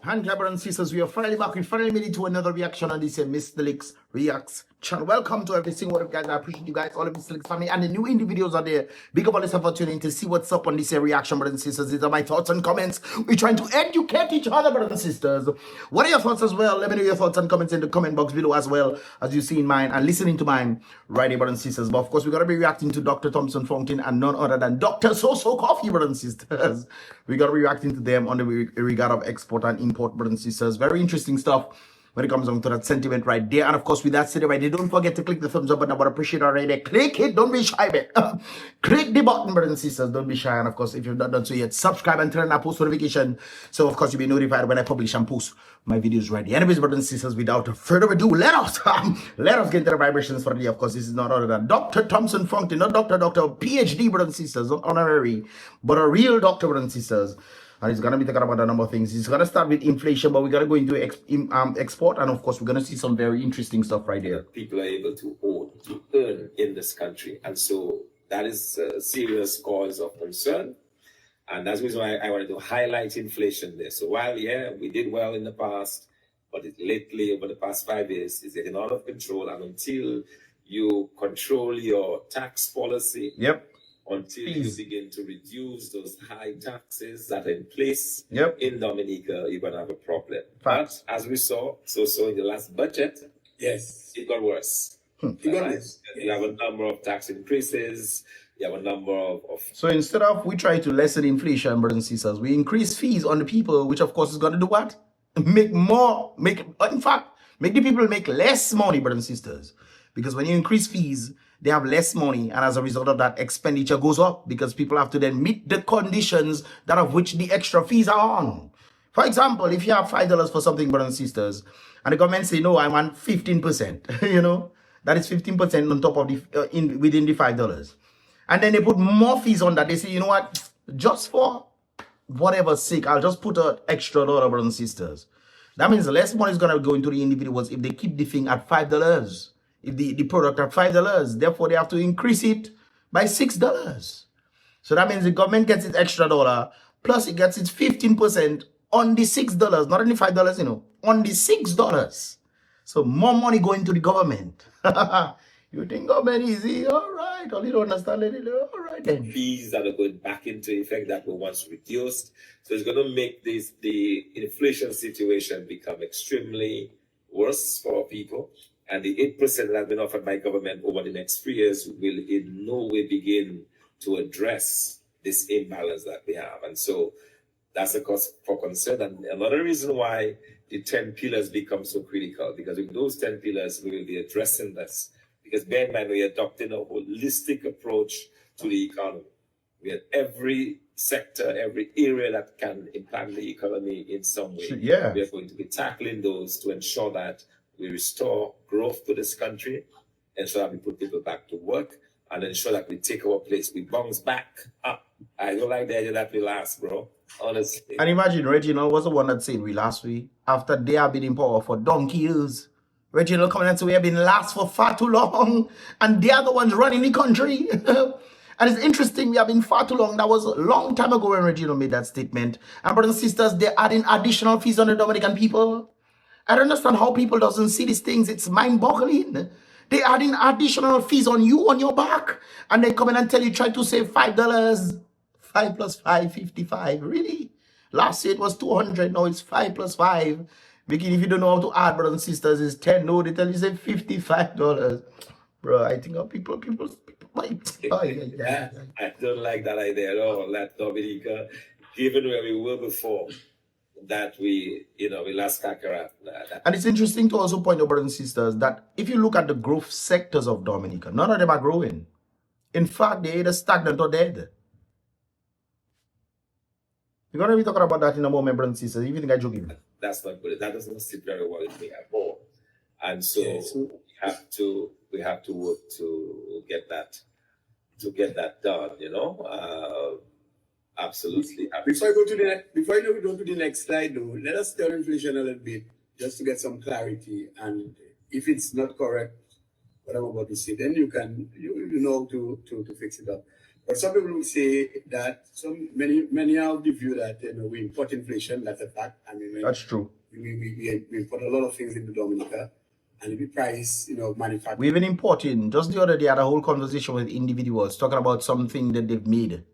And brothers and sisters, we are finally back. We finally made it to another reaction on this Mystelics Reacts channel. Welcome to every single one of you guys. I appreciate you guys, all of Mystelics family, and the new indie videos are there. Big up on yourself for tuning in to see what's up on this reaction, brothers and sisters. These are my thoughts and comments. We're trying to educate each other, brothers and sisters. What are your thoughts as well? Let me know your thoughts and comments in the comment box below as well, as you see in mine and listening to mine right here, brothers and sisters. But of course, we're going to be reacting to Dr. Thompson Fountain and none other than Dr. So Coffee, brothers and sisters. We're going to be reacting to them on the regard of export and import, brothers and sisters. Very interesting stuff when it comes down to that sentiment right there. And of course, with that said, right there, don't forget to click the thumbs up button. I would appreciate it already. Click it. Don't be shy, man. Click the button, brothers and sisters. Don't be shy. And of course, if you've not done so yet, subscribe and turn on that post notification. So of course, you'll be notified when I publish and post my videos right there. Anyways, brothers and sisters, without further ado, let us get into the vibrations for the day. Of course, this is not other than Dr. Thompson Fountain, not Dr. PhD, brothers and sisters, not honorary, but a real doctor, brothers and sisters. And he's going to be talking about a number of things. He's going to start with inflation, but we're going to go into export. And of course, we're going to see some very interesting stuff right there. People are able to earn in this country. And so that is a serious cause of concern. And that's the reason why I wanted to highlight inflation there. So while, yeah, we did well in the past, but lately, over the past 5 years, it's getting out of control. And until you control your tax policy, until you begin to reduce those high taxes that are in place in Dominica, you're going to have a problem. But as we saw, so in the last budget, yes, it got worse. It got worse. You have a number of tax increases. You have a number of... So instead of we try to lessen inflation, brothers and sisters, we increase fees on the people, which of course is going to do what? Make the people make less money, brothers and sisters. Because when you increase fees, they have less money, and as a result of that, expenditure goes up because people have to then meet the conditions that of which the extra fees are on. For example, if you have $5 for something, brothers and sisters, and the government say, no, I want 15%, you know, that is 15% on top of the, within the $5. And then they put more fees on that. They say, you know what, just for whatever's sake, I'll just put an extra $1, brothers and sisters. That means less money is going to go into the individuals if they keep the thing at $5. If the product at $5, therefore they have to increase it by $6. So that means the government gets its extra $1, plus it gets its 15% on the $6, not only $5, you know, on the $6. So more money going to the government. You think government easy? All right. All you don't understand it. All right then. Fees that are going back into effect that were once reduced. So it's going to make the inflation situation become extremely worse for people. And the 8% that has been offered by government over the next 3 years will in no way begin to address this imbalance that we have. And so that's a cause for concern. And another reason why the 10 pillars become so critical, because with those 10 pillars, we will be addressing this. Because bear in mind, we're adopting a holistic approach to the economy. We have every sector, every area that can impact the economy in some way. Yeah. We are going to be tackling those to ensure that we restore growth to this country, ensure that we put people back to work, and ensure that we take our place. We bounce back up. I don't like the idea that we last, bro. Honestly. And imagine Reginald was the one that said we last week, after they have been in power for donkey years. Reginald coming and say we have been last for far too long, and they are the ones running the country. And it's interesting, we have been far too long. That was a long time ago when Reginald made that statement. And brothers and sisters, they're adding additional fees on the Dominican people. I don't understand how people doesn't see these things. It's mind-boggling. They adding additional fees on you, on your back. And they come in and tell you, try to save $5. 5 plus 5, 55. Really? Last year it was 200. Now it's 5 plus 5. Making, if you don't know how to add, brothers and sisters, is 10. No, they tell you save $55. Bro, I think people might. Oh, yeah. I don't like that idea at all. That Dominica, given where we were before, that we last Kakarot. And it's interesting to also point out, brothers and sisters, that if you look at the growth sectors of Dominica, none of them are growing. In fact, they're either stagnant or dead. We're going to be talking about that in a moment, brothers and sisters. If you think I'm joking. That's not good. That doesn't sit very well with me at all. And so we have to work to get that done, you know. Absolutely. Before I go to the next slide, though, let us tell inflation a little bit just to get some clarity. And if it's not correct, what I'm about to say, then you know to fix it up. But some people will say that many have the view that we import inflation. That's a fact. I mean, That's true. we import a lot of things into Dominica, and we price manufacturing. We've been importing. Just the other day, I had a whole conversation with individuals talking about something that they've made.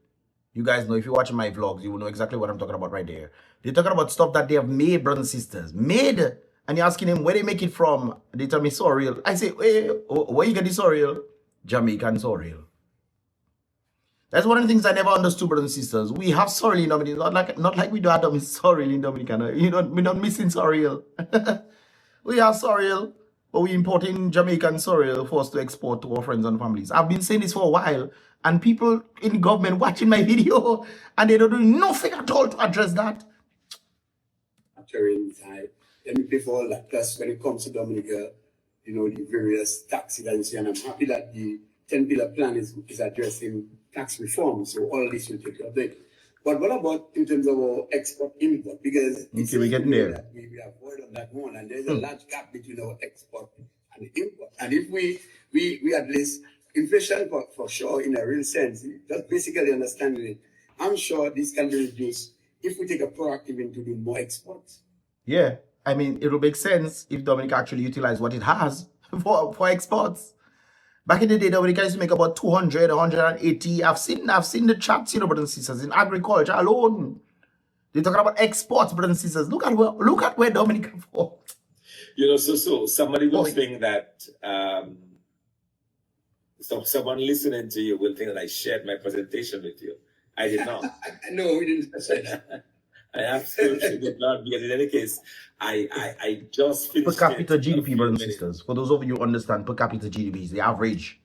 You guys know, if you're watching my vlogs, you will know exactly what I'm talking about right there. They're talking about stuff that they have made, brothers and sisters. Made. And you're asking them where they make it from. They tell me sorrel. I say, hey, where you get this sorrel? Jamaican sorrel. That's one of the things I never understood, brothers and sisters. We have sorrel in Dominica. Not like we do have sorrel in Dominica. We're not missing sorrel. We have sorrel, but we importing Jamaican sorrel for us to export to our friends and families. I've been saying this for a while, and people in government watching my video, and they don't do nothing at all to address that. Let me pay for all that. Plus, when it comes to Dominica, the various taxes and so on, I'm happy that the 10-pillar plan is addressing tax reform. So all this will take care of it. But what about in terms of our export-import? Because okay, we're getting there. We avoid on that one, and there's a large gap between our export and import. And if we address inflation for sure in a real sense, just basically understanding it, I'm sure this can be reduced if we take a proactive into doing more exports. Yeah, I mean, it will make sense if Dominica actually utilize what it has for exports. Back in the day, Dominica used to make about 200, 180. I've seen the charts, brothers and sisters, in agriculture alone. They're talking about exports, brothers and sisters. Look at where Dominica falls. So somebody will think that someone listening to you will think that I shared my presentation with you. I did not. No, we didn't say that. I absolutely did not, because in any case, I just finished per capita GDP, brothers and sisters. For those of you who understand, per capita GDP is the average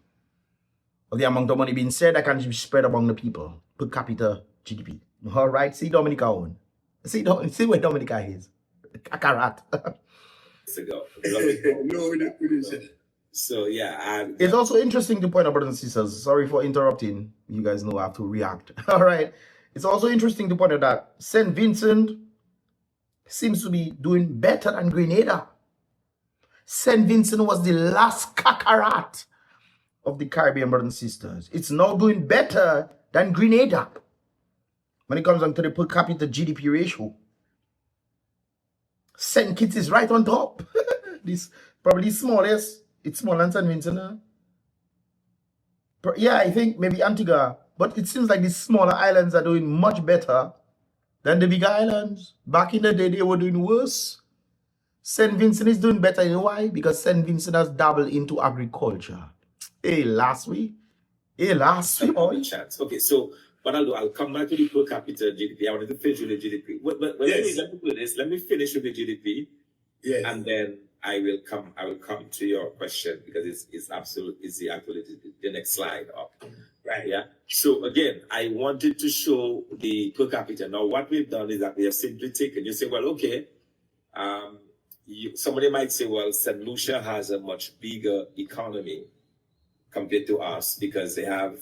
of the amount of money being said that can be spread among the people. Per capita GDP. All right, see Dominica on. See where Dominica is. Kakarot. Ago. No, we didn't say that. So yeah, it's also interesting to point out, brothers and sisters. Sorry for interrupting. You guys know I have to react. All right. It's also interesting to point out that St. Vincent seems to be doing better than Grenada. St. Vincent was the last Kakarot of the Caribbean, brothers and sisters. It's now doing better than Grenada when it comes down to the per capita GDP ratio. St. Kitts is right on top. This probably smallest. It's smaller than St. Vincent. Yeah, I think maybe Antigua. But it seems like these smaller islands are doing much better than the big islands. Back in the day, they were doing worse. St. Vincent is doing better. You know why? Because St. Vincent has dabbled into agriculture. Hey, last week. Chance. Okay, so what I'll do, I'll come back to the per capita GDP. I wanted to finish with the GDP. Yes. Let me do this. Let me finish with the GDP. Yes. And then I will come to your question, because it's the next slide up. Right. Yeah. So again, I wanted to show the per capita. Now, what we've done is that we have simply taken, you say, well, okay, somebody might say, well, St. Lucia has a much bigger economy compared to us, because they have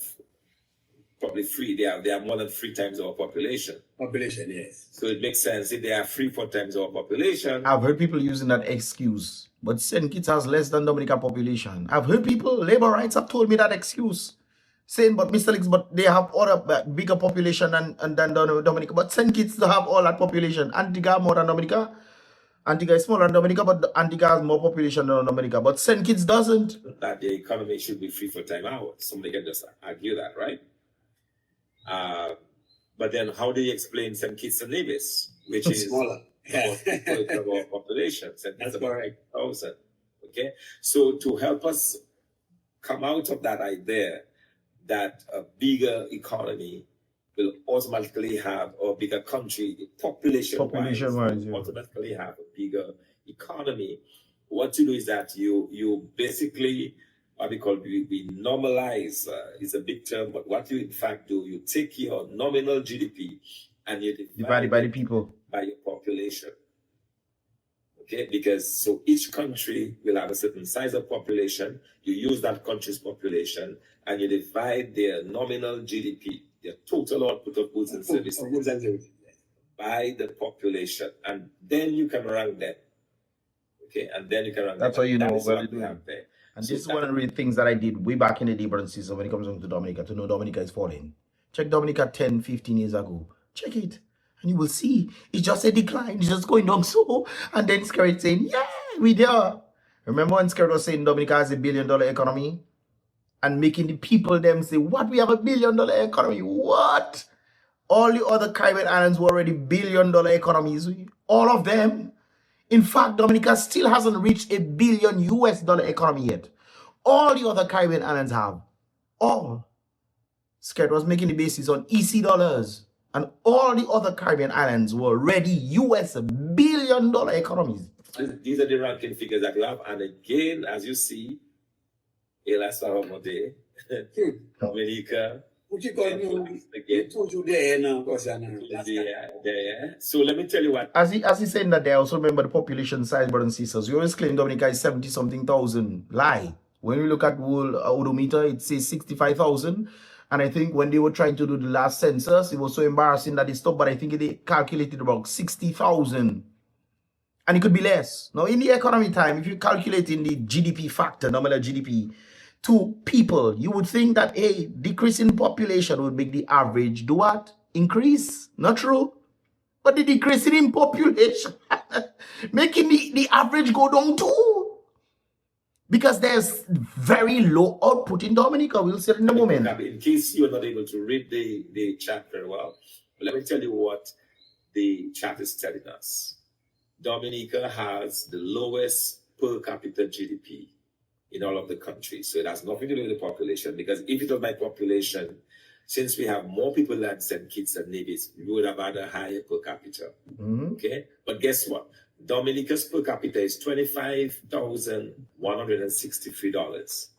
probably they have more than 3 times our population. Population, yes. So it makes sense if they have 3-4 times our population. I've heard people using that excuse, but St. Kitts has less than Dominica population. I've heard people, labor rights have told me that excuse, saying, but Mystelics, but they have other bigger population than Dominica. But St. Kitts don't have all that population. Antigua more than Dominica. Antigua is smaller than Dominica, but Antigua has more population than Dominica. But St. Kitts doesn't. That the economy should be 3-4 times ours. Somebody can just argue that, right? But then how do you explain St. Kitts and Nevis, which is smaller of our population? St. Kitts about 8,000. Okay, so to help us come out of that idea that a bigger economy will automatically have, or bigger country, population-wise, yeah, automatically have a bigger economy. What you do is that you basically, what we normalize, is a big term, but what you in fact do, you take your nominal GDP and you divide it by the people, by your population. Okay, because so each country will have a certain size of population. You use that country's population and you divide their nominal GDP, their total output of goods and services, by the population, and then you can rank them. Okay, and then you can rank them. That's how you know what what you have there. And this is one of the things that I did way back in the day, brother sister, when it comes to Dominica, to know Dominica is falling. Check Dominica 10, 15 years ago. Check it. And you will see it's just a decline. It's just going down so. And then Skerrit saying, yeah, we there. Remember when Skerrit was saying Dominica has $1 billion economy? And making the people them say, what? We have $1 billion economy. What? All the other Caribbean islands were already $1 billion economies. All of them. In fact, Dominica still hasn't reached $1 billion US economy yet. All the other Caribbean islands have. All. Skerrit was making the basis on EC dollars. And all the other Caribbean islands were already US $1 billion economies. These are the ranking figures that we have. And again, as you see, Dominica. So let me tell you what. As he said in that day, I also remember the population size, brothers and sisters. You always claim Dominica is 70-something thousand. Lie. When we look at world odometer, it says 65,000. And I think when they were trying to do the last census, it was so embarrassing that they stopped. But I think they calculated about 60,000. And it could be less. Now, in the economy time, if you calculate in the GDP factor, nominal GDP, to people, you would think that a decrease in population would make the average do what? Increase. Not true. But the decrease in population making the average go down too. Because there's very low output in Dominica. We'll see it in a moment. In case you're not able to read the chat very well, let me tell you what the chat is telling us. Dominica has the lowest per capita GDP in all of the countries. So it has nothing to do with the population, because if it was by population, since we have more people than St. Kitts and Nevis, we would have had a higher per capita. Okay? But guess what? Dominica's per capita is $25,163.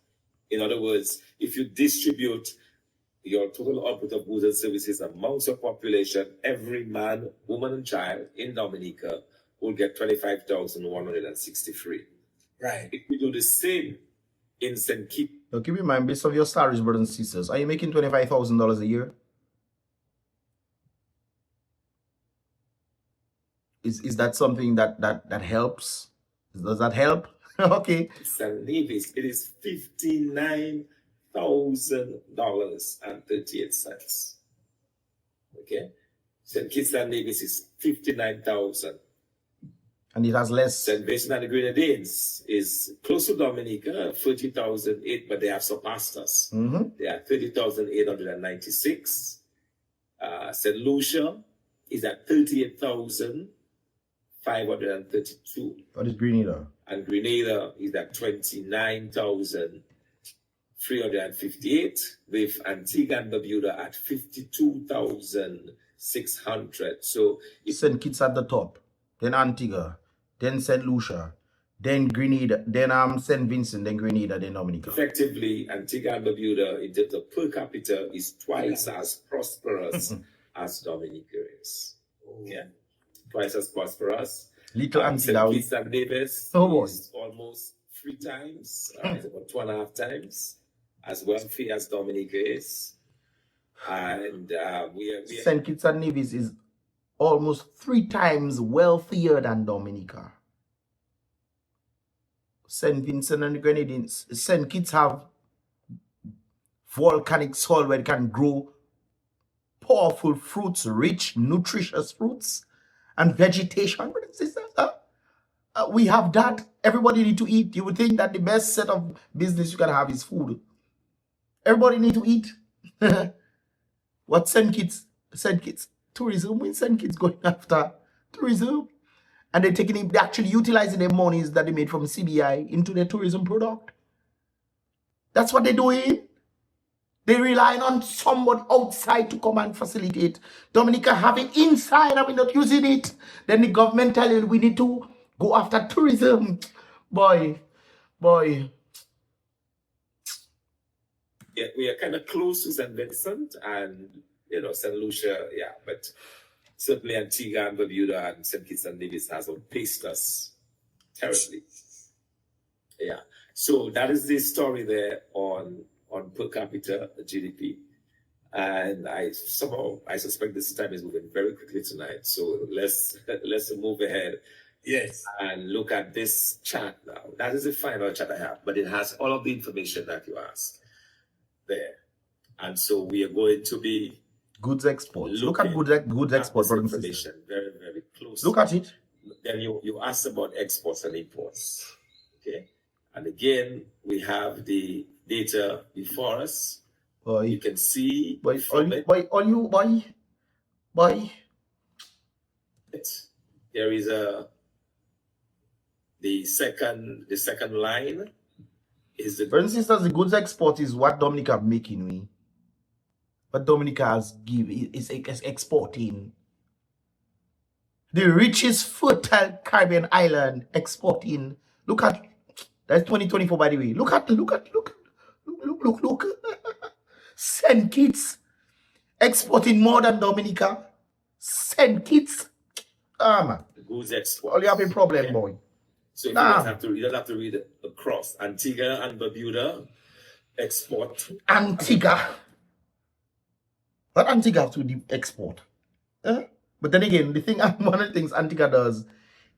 In other words, if you distribute your total output of goods and services amongst your population, every man, woman, and child in Dominica will get $25,163. Right. If we do the same in St. Kitts. Now keep in mind, based on your salaries, brothers and sisters, are you making $25,000 a year? Is that something that helps? Does that help? Okay. St. Nevis, it is $59,000.38. Okay. St. Kitts and Nevis is $59,000. And it has less. St. Vincent and the Grenadines is close to Dominica, 30,008, but they have surpassed us. They are 30,896. St. Lucia is at 38,532. What is Grenada? And Grenada is at 29,358, with Antigua and Barbuda at 52,600. So St. Kitts at the top, then Antigua, then St. Lucia, then Grenada, then St. Vincent, then Grenada, then Dominica. Effectively, Antigua and Barbuda, in terms of per capita, is twice as prosperous as Dominica is. Yeah, twice as prosperous. Little Antigua. St. Kitts and Nevis is almost 3 times, it's about 2.5 times as wealthy as Dominica is. And St. Kitts and Nevis is almost 3 times wealthier than Dominica. St. Vincent and the Grenadines, St. Kitts have volcanic soil where it can grow powerful fruits, rich, nutritious fruits and vegetation. We have that. Everybody need to eat. You would think that the best set of business you can have is food. Everybody need to eat. What St. Kitts? Tourism. When St. Kitts going after tourism, and they're actually utilizing their monies that they made from CBI into their tourism product. That's what they're doing. They're relying on someone outside to come and facilitate. Dominica have it inside and we're not using it. Then the government tell you we need to go after tourism. Boy. Yeah, we are kind of close to St. Vincent and, St. Lucia, yeah, but certainly Antigua and Barbuda and St. Kitts and Nevis has outpaced us terribly. Yeah, so that is the story there on per capita GDP. And I suspect this time is moving very quickly tonight. So let's move ahead. Yes. And look at this chart now. That is the final chart I have, but it has all of the information that you asked there. And so we are going to be Goods exports. Look at goods at export, this brothers and sisters. information very, very close. Look at it. Then you asked about exports and imports. Okay. And again, we have the data before us. You can see from it. There is the second line is the brothers and sisters, the goods export is what Dominica making me. But Dominica has is exporting. The richest fertile Caribbean island exporting. Look at that's 2024, by the way. Look. St. Kitts exporting more than Dominica. St. Kitts. Man. The goods export. All you have a problem, boy. So you don't have to read it across. Antigua and Barbuda export. Antigua. What Antigua have to do export? But then again, one of the things Antigua does,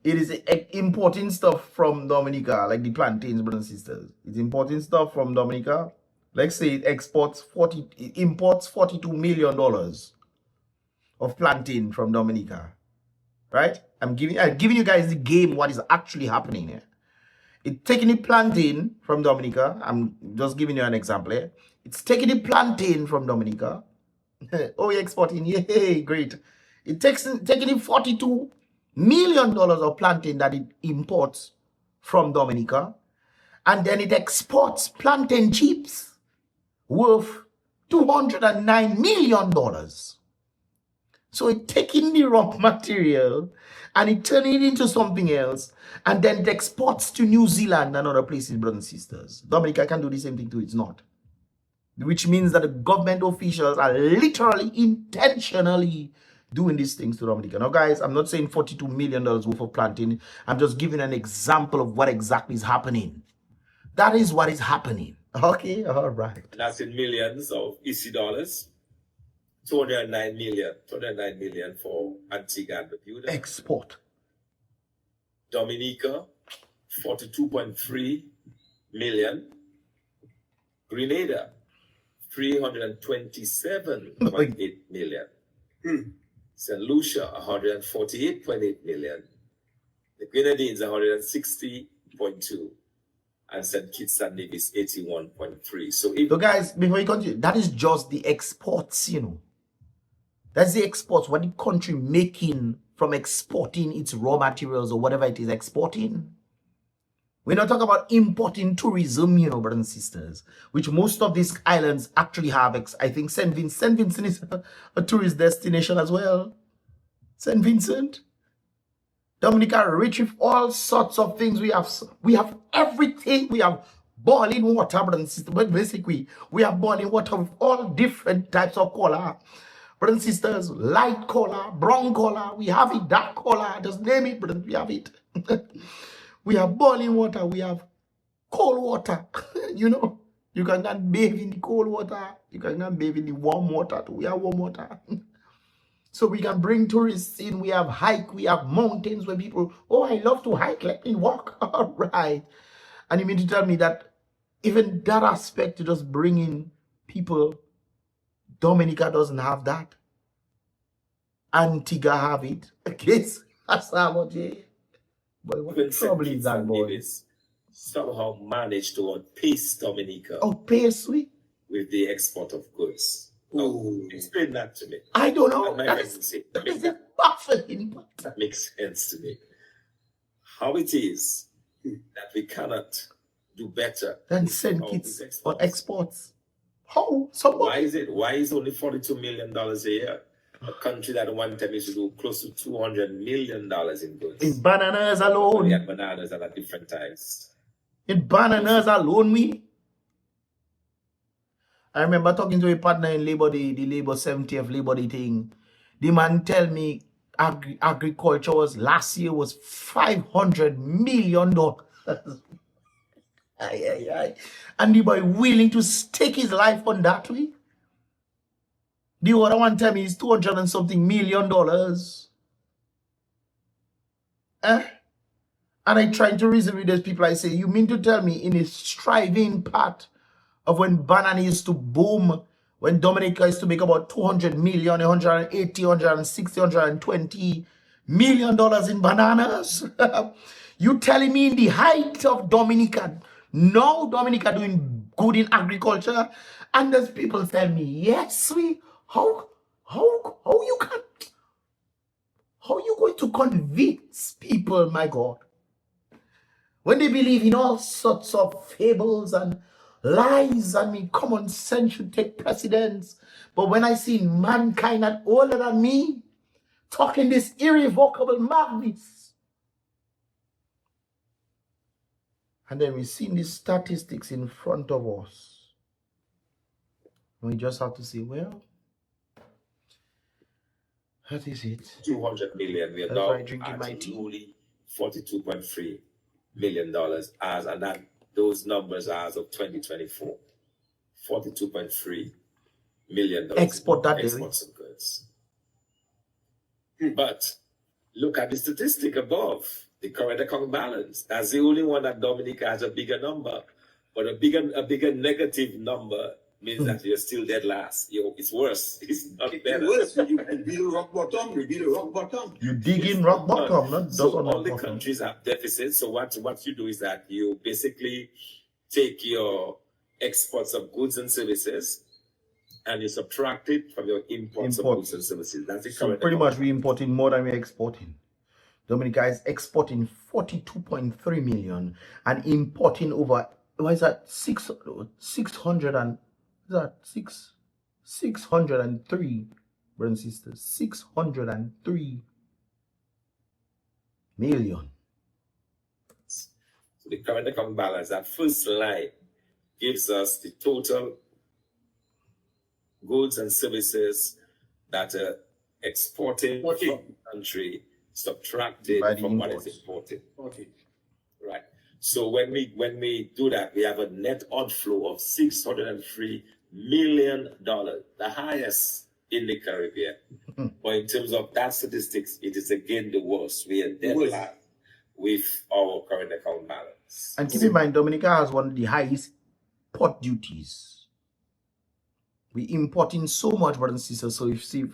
it is importing stuff from Dominica, like the plantains, brothers and sisters. It's importing stuff from Dominica. Like say it imports $42 million of plantain from Dominica. Right? I'm giving you guys the game, what is actually happening here. It's taking the plantain from Dominica. I'm just giving you an example here. It's taking the plantain from Dominica. Oh, you're exporting. Yay, great. It taking in $42 million of plantain that it imports from Dominica. And then it exports plantain chips worth $209 million. So it's taking the raw material and it turning it into something else. And then it exports to New Zealand and other places, brothers and sisters. Dominica can do the same thing too. It's not. Which means that the government officials are literally, intentionally doing these things to Dominica. Now, guys, I'm not saying $42 million worth of planting. I'm just giving an example of what exactly is happening. That is what is happening. Okay, all right. That's in millions of EC dollars. 209 million for Antigua and Barbuda. Export. Dominica, 42.3 million. Grenada, 327.8 million. St. Lucia, 148.8 million. The Grenadines, 160.2. And St. Kitts and Nevis, 81.3. So guys, before you continue, that is just the exports, you know. That's the exports, what the country making from exporting its raw materials or whatever it is exporting. We're not talking about importing tourism, you know, brothers and sisters, which most of these islands actually have. I think St. Vincent is a tourist destination as well. St. Vincent. Dominica rich with all sorts of things. We have everything. We have boiling water, brothers and sisters. But basically, we have boiling water with all different types of color. Brothers and sisters, light color, brown color, we have it, dark color, just name it, brothers, we have it. We have boiling water, we have cold water. You know, you can not bathe in the cold water, you can not bathe in the warm water too. We have warm water. So we can bring tourists in, we have hike, we have mountains where people, oh, I love to hike, let me walk. All right. And you mean to tell me that even that aspect to just bring in people, Dominica doesn't have that. Antigua have it. Yes, that's what it. But what trouble is that, boy? Somehow managed to outpace Dominica. Outpace we? With the export of goods. Oh, explain that to me. I don't know. That is baffling. That makes sense to me. How it is that we cannot do better than St. Kitts on exports. How? Why is only $42 million a year? A country that one time used to do close to $200 million in goods. In bananas alone. We had bananas at different times. In bananas alone, me. I remember talking to a partner in Labor Day, the Labor 70th Labor Day thing. The man tell me agriculture was last year was $500 million. And the boy willing to stake his life on that way. The other one tell me it's $200 and something million. And I try to reason with those people. I say, you mean to tell me in a striving part of when banana used to boom, when Dominica used to make about 200 million, 180, 160, 120 million dollars in bananas? You telling me in the height of Dominica, no Dominica doing good in agriculture? And there's people tell me, yes, how you can, how you going to convince people, my God? When they believe in all sorts of fables and lies, I mean, common sense should take precedence. But when I see mankind that older than me talking this irrevocable madness, and then we see these statistics in front of us, we just have to say, well, that is it. 200 million. We are That's now why I drinking at my tea. newly $42.3 million as, and that those numbers are as of 2024. $42.3 million Export that exports of goods. But look at the statistic above, the current account balance. That's the only one that Dominica has a bigger number, but a bigger negative number means that you're still dead last. It's worse. It's not better. It's worse. You build rock bottom. You build rock bottom. You dig in rock bottom, not So on all rock the bottom. countries have deficits. So what you do is that you basically take your exports of goods and services and you subtract it from your imports of goods and services. That's the So current pretty account much we're importing more than we're exporting. Dominica is exporting 42.3 million and importing over, what is that, 600 and, is that 603, brothers and sisters, 603 million. So the current account balance, that first line, gives us the total goods and services that are exported from the country, subtracted from what is imported. Right. So when we do that, we have a net outflow of $603 million, the highest in the Caribbean. But in terms of that statistics, it is again the worst. We are dead last with our current account balance. And keep in mind, Dominica has one of the highest port duties. We importing so much, brothers and sisters. So if see,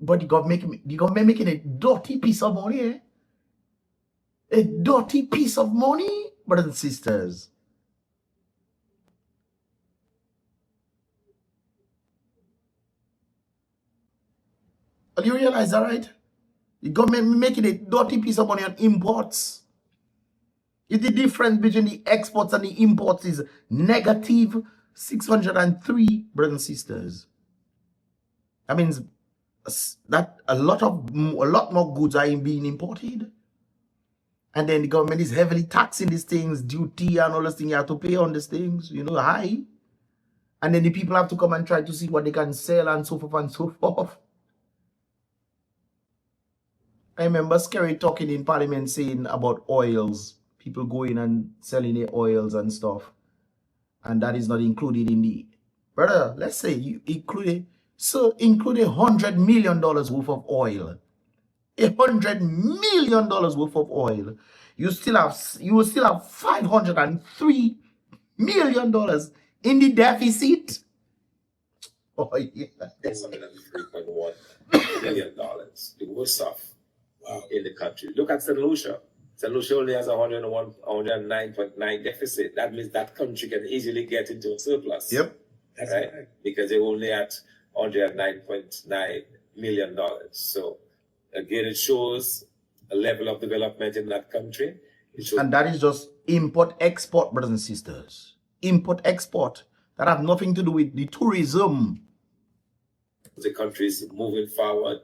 but the government making a dirty piece of money, eh? A dirty piece of money, brothers and sisters. Well, you realize that, right? The government making a dirty piece of money on imports. If the difference between the exports and the imports is negative 603, brothers and sisters, that means that a lot more goods are being imported. And then the government is heavily taxing these things, duty and all those things you have to pay on these things, high. And then the people have to come and try to see what they can sell and so forth and so forth. I remember Scary talking in Parliament saying about oils. People going and selling their oils and stuff. And that is not included in the... Brother, let's say you include $100 million worth of oil. $100 million worth of oil. You will still have $503 million in the deficit. Oh yeah. $103.1 million. The worst off in the country. Look at St. Lucia. St. Lucia only has 109.9 deficit. That means that country can easily get into a surplus. Yep. That's right. Because they're only at $109.9 million. So again, it shows a level of development in that country. And that is just import-export, brothers and sisters. Import-export. That have nothing to do with the tourism. The country is moving forward,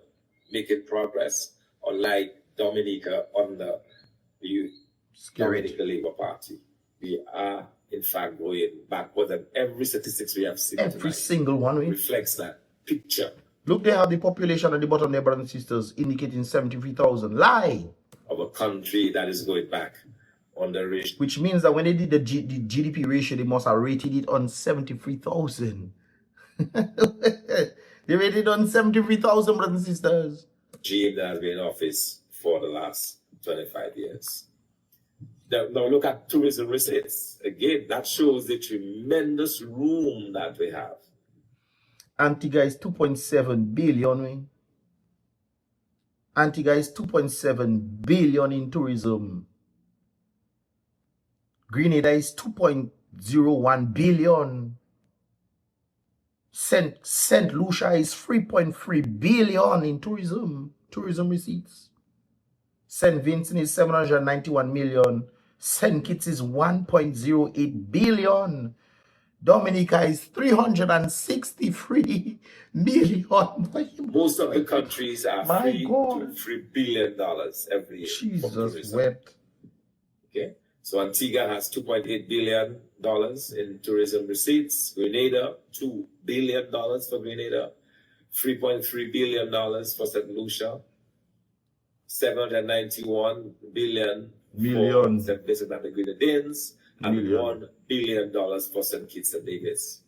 making progress, unlike Dominica under the Dominica Labour Party. We are, in fact, going backward, and every statistics we have seen every single one reflects that picture. Look, they have the population at the bottom there, brothers and sisters, indicating 73,000. Lie! Of a country that is going back on the ratio. Which means that when they did the GDP ratio, they must have rated it on 73,000. They rated on 73,000, brothers and sisters. GM that has been in office for the last 25 years. Now look at tourism receipts. Again, that shows the tremendous room that we have. Antigua is 2.7 billion. Antigua is 2.7 billion in tourism. Grenada is 2.01 billion. Saint Lucia is 3.3 billion in tourism receipts. St. Vincent is 791 million. St. Kitts is 1.08 billion. Dominica is 363 million. Most of the countries are My $3 God. to $3 billion every year. from Jesus tourism. wept. Okay, so Antigua has $2.8 billion in tourism receipts. Grenada, $2 billion for Grenada. $3.3 billion for St. Lucia. $791 billion Million. for St. Vincent and the Grenadines, and Million. $1 billion for St. Kitts and Nevis.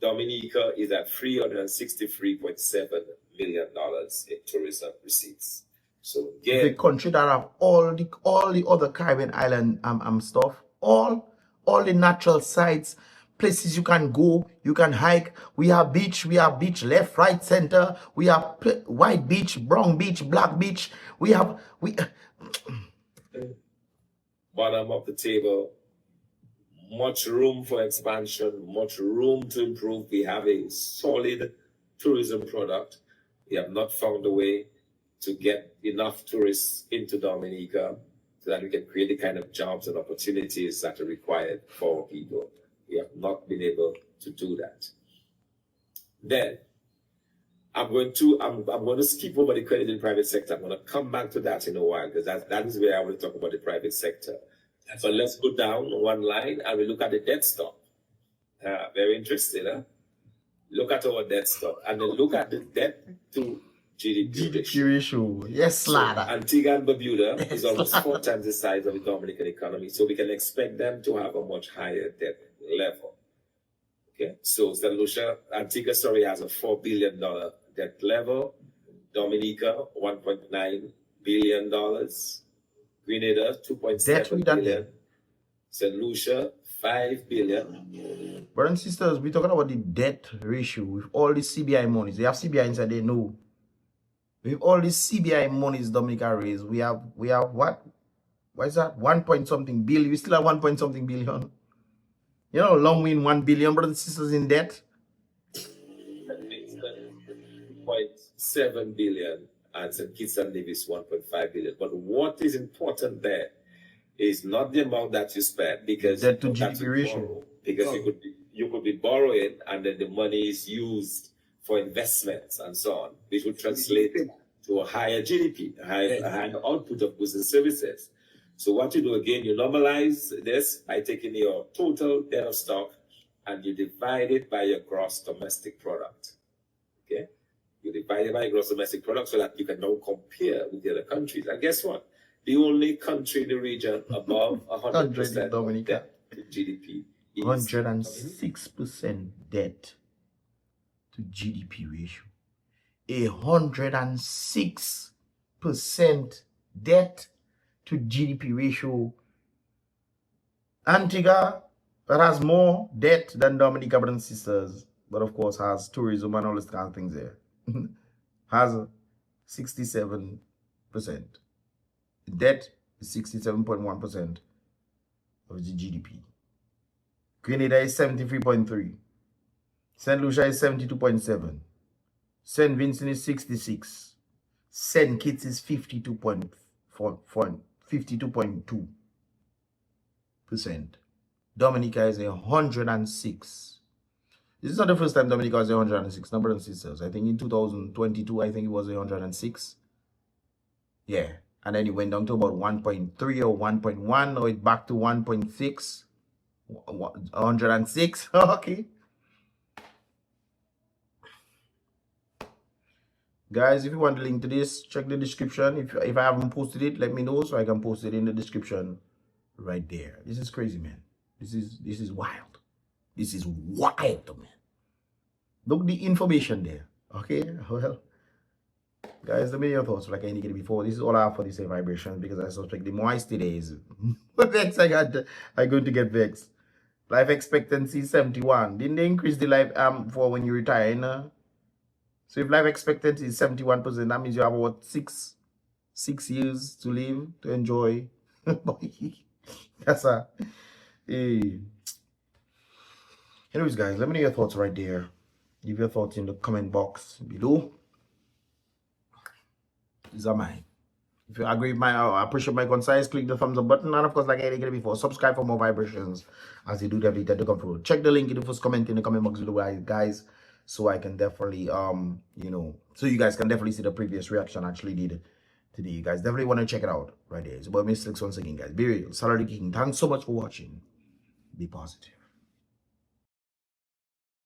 Dominica is at $363.7 million in tourism receipts. So The again, country that have all the other Caribbean island stuff, all the natural sites, places you can go, you can hike. We have beach left, right, center. We have white beach, brown beach, black beach. bottom of the table, much room for expansion, much room to improve. We have a solid tourism product. We have not found a way to get enough tourists into Dominica so that we can create the kind of jobs and opportunities that are required for people. We have not been able to do that. Then I'm going to skip over the credit in the private sector. I'm going to come back to that in a while because that is where I want to talk about the private sector. But let's go down one line and we look at the debt stock. Very interesting, huh? Look at our debt stock and then look at the debt to GDP ratio. ratio. Yes, So lad. Antigua and Barbuda is almost 4 times the size of the Dominican economy, so we can expect them to have a much higher debt level. Okay, so St. Lucia, Antigua, has a $4 billion debt level. Dominica, $1.9 billion. Grenada, Debt $2.7 with that billion. debt. St. Lucia, $5 billion. Brothers and sisters, we're talking about the debt ratio with all the CBI monies. They have CBI inside there, no. With all these CBI monies Dominica raised, we have what? What is that? 1 point something billion. We still have 1 point something billion. You know, long win 1 billion, brothers and sisters, in debt. That makes $2.7 billion, and St. Kitts and Nevis $1.5 billion. But what is important there is not the amount that you spend, because Debt to that's GDP a ratio. borrow. Because you could be borrowing and then the money is used for investments and so on, which would translate to a higher GDP, a higher output of goods and services. So what you do again, you normalize this by taking your total debt of stock and you divide it by your gross domestic product. Okay? You divide it by your gross domestic product so that you can now compare with the other countries. And guess what? The only country in the region above 100% Dominica. debt to GDP is 106% debt to GDP ratio. 106% debt to GDP ratio. Antigua, that has more debt than Dominica, brothers and sisters, but of course has tourism and all these kind of things there. Has 67%. Debt is 67.1% of the GDP. Grenada is 73.3. St. Lucia is 72.7. St. Vincent is 66. St. Kitts is 52.2%. Dominica is 106. This is not the first time Dominica was 106, no, brothers and sisters. I think in 2022, I think it was 106. Yeah. And then it went down to about 1.3 or 1.1, or it back to 1.6. 106. Okay. Guys, if you want the link to this, check the description. If I haven't posted it, let me know so I can post it in the description right there. This is crazy, man. This is wild. This is wild, man. Look the information there. Okay, well, Guys, let me know your thoughts. Like I indicated before, this is all I have for these vibrations because I suspect the more I stay days, vex I'm going to get vexed. Life expectancy 71. Didn't they increase the life for when you retire? You know? So if life expectancy is 71%, that means you have what 6 years to live to enjoy. That's a hey. Anyways, guys, let me know your thoughts right there. Leave your thoughts in the comment box below. These are mine. If you agree with my, I appreciate my concise, click the thumbs up button. And of course, like I indicated before, subscribe for more vibrations as they do every day to come through. Check the link in the first comment in the comment box below, guys, so I can definitely, so you guys can definitely see the previous reaction I actually did today. You guys definitely want to check it out right there. It's about Mystelics once again, guys. Be real. Salary King. Thanks so much for watching. Be positive.